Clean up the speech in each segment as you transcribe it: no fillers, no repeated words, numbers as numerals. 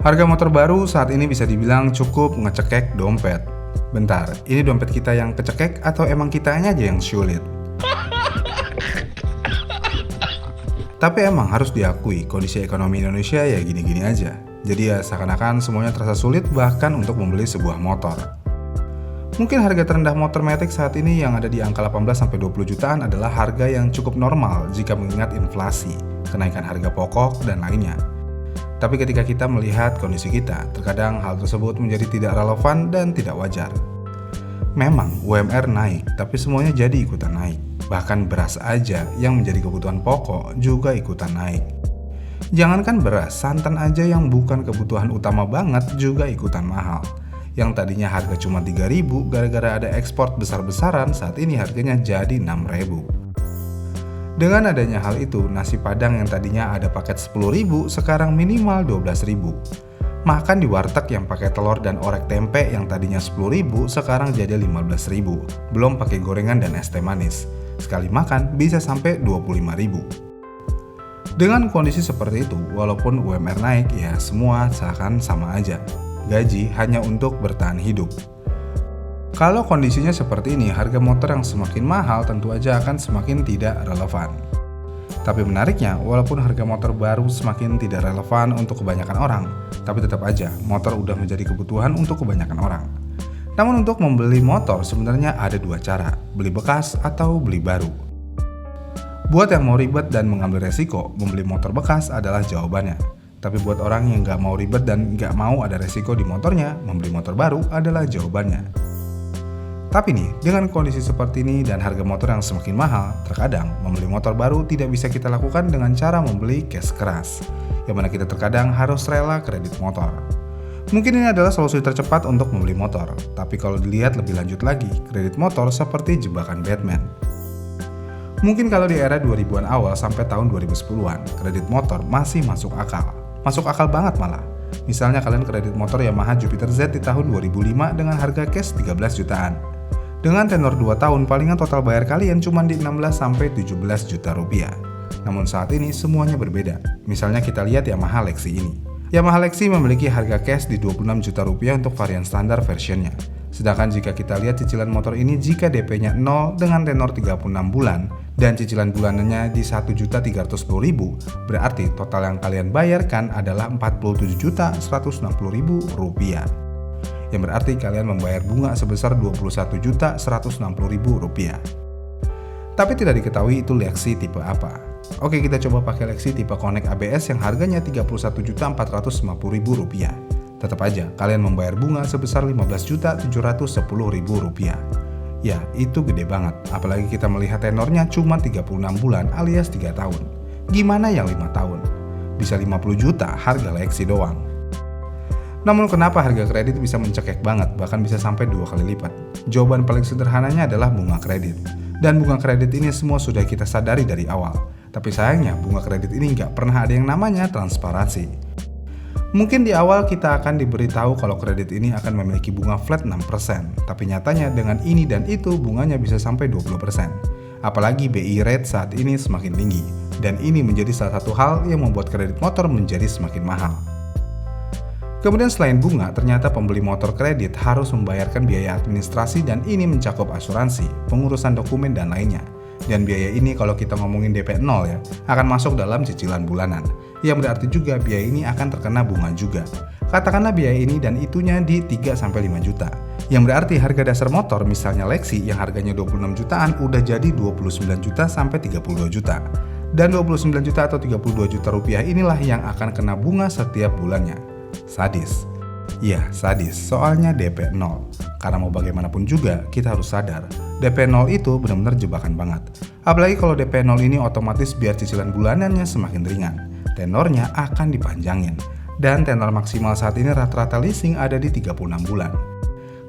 Harga motor baru saat ini bisa dibilang cukup ngecekek dompet. Bentar, ini dompet kita yang kecekek atau emang kitanya aja yang sulit? Tapi emang harus diakui, kondisi ekonomi Indonesia ya gini-gini aja. Jadi ya seakan-akan semuanya terasa sulit bahkan untuk membeli sebuah motor. Mungkin harga terendah motor Matic saat ini yang ada di angka 18-20 jutaan adalah harga yang cukup normal jika mengingat inflasi, kenaikan harga pokok, dan lainnya. Tapi ketika kita melihat kondisi kita, terkadang hal tersebut menjadi tidak relevan dan tidak wajar. Memang UMR naik, tapi semuanya jadi ikutan naik. Bahkan beras aja yang menjadi kebutuhan pokok juga ikutan naik. Jangankan beras, santan aja yang bukan kebutuhan utama banget juga ikutan mahal. Yang tadinya harga cuma 3.000 gara-gara ada ekspor besar-besaran, saat ini harganya jadi 6.000. Dengan adanya hal itu, nasi padang yang tadinya ada paket 10.000 sekarang minimal 12.000. Makan di warteg yang pakai telur dan orek tempe yang tadinya 10.000 sekarang jadi 15.000. Belum pakai gorengan dan es teh manis. Sekali makan bisa sampai 25.000. Dengan kondisi seperti itu, walaupun UMR naik, ya semua seakan sama aja. Gaji hanya untuk bertahan hidup. Kalau kondisinya seperti ini, harga motor yang semakin mahal tentu aja akan semakin tidak relevan. Tapi menariknya, walaupun harga motor baru semakin tidak relevan untuk kebanyakan orang, tapi tetap aja motor udah menjadi kebutuhan untuk kebanyakan orang. Namun untuk membeli motor sebenarnya ada dua cara, beli bekas atau beli baru. Buat yang mau ribet dan mengambil resiko, membeli motor bekas adalah jawabannya. Tapi buat orang yang nggak mau ribet dan nggak mau ada resiko di motornya, membeli motor baru adalah jawabannya. Tapi nih, dengan kondisi seperti ini dan harga motor yang semakin mahal, terkadang membeli motor baru tidak bisa kita lakukan dengan cara membeli cash keras, yang mana kita terkadang harus rela kredit motor. Mungkin ini adalah solusi tercepat untuk membeli motor, tapi kalau dilihat lebih lanjut lagi, kredit motor seperti jebakan Batman. Mungkin kalau di era 2000-an awal sampai tahun 2010-an, kredit motor masih masuk akal. Masuk akal banget malah. Misalnya kalian kredit motor Yamaha Jupiter Z di tahun 2005 dengan harga cash 13 jutaan. Dengan tenor 2 tahun, palingan total bayar kalian cuma di 16-17 juta rupiah. Namun saat ini semuanya berbeda. Misalnya kita lihat Yamaha Lexi ini. Yamaha Lexi memiliki harga cash di 26 juta rupiah untuk varian standar versionnya. Sedangkan jika kita lihat cicilan motor ini jika DP-nya 0 dengan tenor 36 bulan dan cicilan bulanannya di 1.310.000, berarti total yang kalian bayarkan adalah 47.160.000 rupiah. Yang berarti kalian membayar bunga sebesar 21.160.000 rupiah. Tapi tidak diketahui itu Lexi tipe apa. Oke, kita coba pakai Lexi tipe Connect ABS yang harganya 31.450.000 rupiah. Tetap aja kalian membayar bunga sebesar 15.710.000 rupiah. Ya, itu gede banget, apalagi kita melihat tenornya cuma 36 bulan alias 3 tahun. Gimana yang 5 tahun? Bisa 50 juta harga Lexi doang. Namun kenapa harga kredit bisa mencekek banget, bahkan bisa sampai 2 kali lipat? Jawaban paling sederhananya adalah bunga kredit. Dan bunga kredit ini semua sudah kita sadari dari awal. Tapi sayangnya bunga kredit ini nggak pernah ada yang namanya transparansi. Mungkin di awal kita akan diberitahu kalau kredit ini akan memiliki bunga flat 6%, tapi nyatanya dengan ini dan itu bunganya bisa sampai 20%. Apalagi BI rate saat ini semakin tinggi, dan ini menjadi salah satu hal yang membuat kredit motor menjadi semakin mahal. Kemudian selain bunga, ternyata pembeli motor kredit harus membayarkan biaya administrasi dan ini mencakup asuransi, pengurusan dokumen dan lainnya. Dan biaya ini kalau kita ngomongin DP 0 ya, akan masuk dalam cicilan bulanan. Yang berarti juga biaya ini akan terkena bunga juga. Katakanlah biaya ini dan itunya di 3-5 juta. Yang berarti harga dasar motor misalnya Lexi yang harganya 26 jutaan udah jadi 29 juta sampai 32 juta. Dan 29 juta atau 32 juta rupiah inilah yang akan kena bunga setiap bulannya. Sadis. Ya, sadis, soalnya DP 0. Karena mau bagaimanapun juga, kita harus sadar, DP 0 itu benar-benar jebakan banget. Apalagi kalau DP 0 ini otomatis biar cicilan bulanannya semakin ringan. Tenornya akan dipanjangin. Dan tenor maksimal saat ini rata-rata leasing ada di 36 bulan.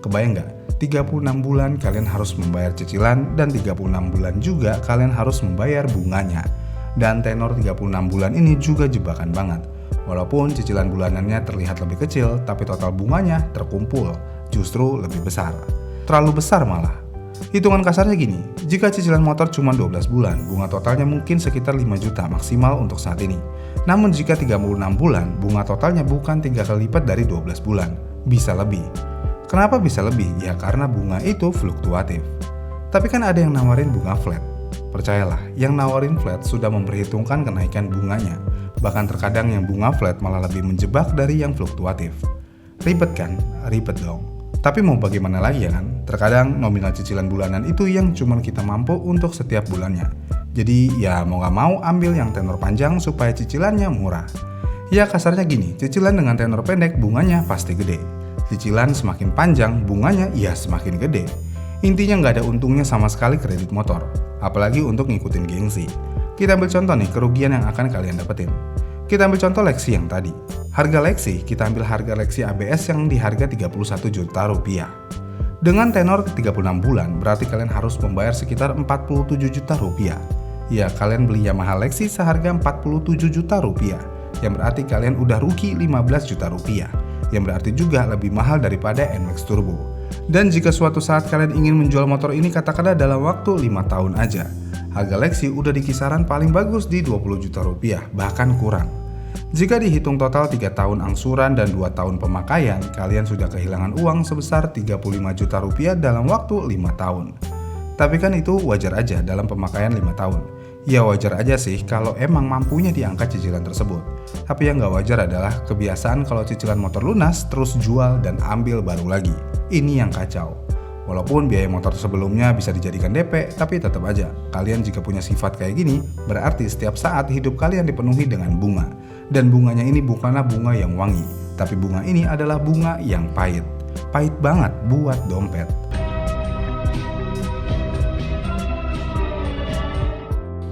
Kebayang nggak? 36 bulan kalian harus membayar cicilan dan 36 bulan juga kalian harus membayar bunganya. Dan tenor 36 bulan ini juga jebakan banget. Walaupun cicilan bulanannya terlihat lebih kecil, tapi total bunganya terkumpul justru lebih besar. Terlalu besar malah. Hitungan kasarnya gini, jika cicilan motor cuma 12 bulan, bunga totalnya mungkin sekitar 5 juta maksimal untuk saat ini. Namun jika 36 bulan, bunga totalnya bukan 3 kali lipat dari 12 bulan, bisa lebih. Kenapa bisa lebih? Ya karena bunga itu fluktuatif. Tapi kan ada yang nawarin bunga flat. Percayalah, yang nawarin flat sudah memperhitungkan kenaikan bunganya. Bahkan terkadang yang bunga flat malah lebih menjebak dari yang fluktuatif. Ribet kan? Ribet dong. Tapi mau bagaimana lagi ya kan? Terkadang nominal cicilan bulanan itu yang cuma kita mampu untuk setiap bulannya. Jadi ya mau gak mau ambil yang tenor panjang supaya cicilannya murah. Ya kasarnya gini, cicilan dengan tenor pendek bunganya pasti gede. Cicilan semakin panjang bunganya ya semakin gede. Intinya gak ada untungnya sama sekali kredit motor. Apalagi untuk ngikutin gengsi. Kita ambil contoh nih kerugian yang akan kalian dapetin. Kita ambil contoh Lexi yang tadi. Harga Lexi, kita ambil harga Lexi ABS yang di harga 31 juta rupiah. Dengan tenor 36 bulan, berarti kalian harus membayar sekitar 47 juta rupiah. Ya, kalian beli Yamaha Lexi seharga 47 juta rupiah. Yang berarti kalian udah rugi 15 juta rupiah. Yang berarti juga lebih mahal daripada NMAX Turbo. Dan jika suatu saat kalian ingin menjual motor ini katakanlah dalam waktu 5 tahun aja, harga Lexi udah di kisaran paling bagus di 20 juta rupiah, bahkan kurang. Jika dihitung total 3 tahun angsuran dan 2 tahun pemakaian, kalian sudah kehilangan uang sebesar 35 juta rupiah dalam waktu 5 tahun. Tapi kan itu wajar aja dalam pemakaian 5 tahun. Ya wajar aja sih kalau emang mampunya diangkat cicilan tersebut. Tapi yang gak wajar adalah kebiasaan kalau cicilan motor lunas terus jual dan ambil baru lagi. Ini yang kacau. Walaupun biaya motor sebelumnya bisa dijadikan DP, tapi tetap aja, kalian jika punya sifat kayak gini, berarti setiap saat hidup kalian dipenuhi dengan bunga. Dan bunganya ini bukanlah bunga yang wangi, tapi bunga ini adalah bunga yang pahit. Pahit banget buat dompet.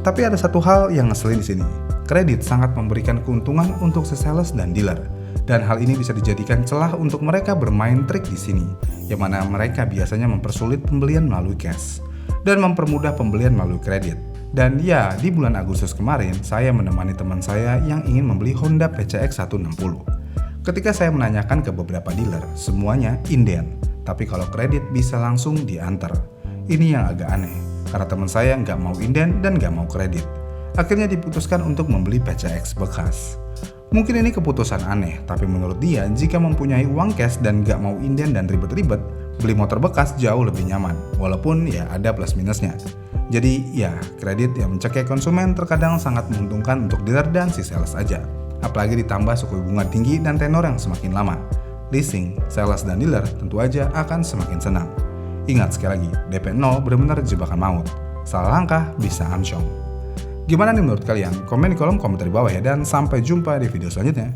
Tapi ada satu hal yang ngeselin di sini. Kredit sangat memberikan keuntungan untuk sales dan dealer. Dan hal ini bisa dijadikan celah untuk mereka bermain trik di sini, yang mana mereka biasanya mempersulit pembelian melalui cash dan mempermudah pembelian melalui kredit. Dan ya, di bulan Agustus kemarin, saya menemani teman saya yang ingin membeli Honda PCX 160. Ketika saya menanyakan ke beberapa dealer, semuanya inden, tapi kalau kredit bisa langsung diantar. Ini yang agak aneh, karena teman saya nggak mau inden dan nggak mau kredit. Akhirnya diputuskan untuk membeli PCX bekas. Mungkin ini keputusan aneh, tapi menurut dia jika mempunyai uang cash dan gak mau inden dan ribet-ribet, beli motor bekas jauh lebih nyaman, walaupun ya ada plus minusnya. Jadi ya, kredit yang mencekik konsumen terkadang sangat menguntungkan untuk dealer dan si sales aja. Apalagi ditambah suku bunga tinggi dan tenor yang semakin lama. Leasing, sales dan dealer tentu aja akan semakin senang. Ingat sekali lagi, DP 0 benar-benar jebakan maut. Salah langkah bisa amsyong. Gimana nih menurut kalian? Komen di kolom komentar di bawah ya, dan sampai jumpa di video selanjutnya.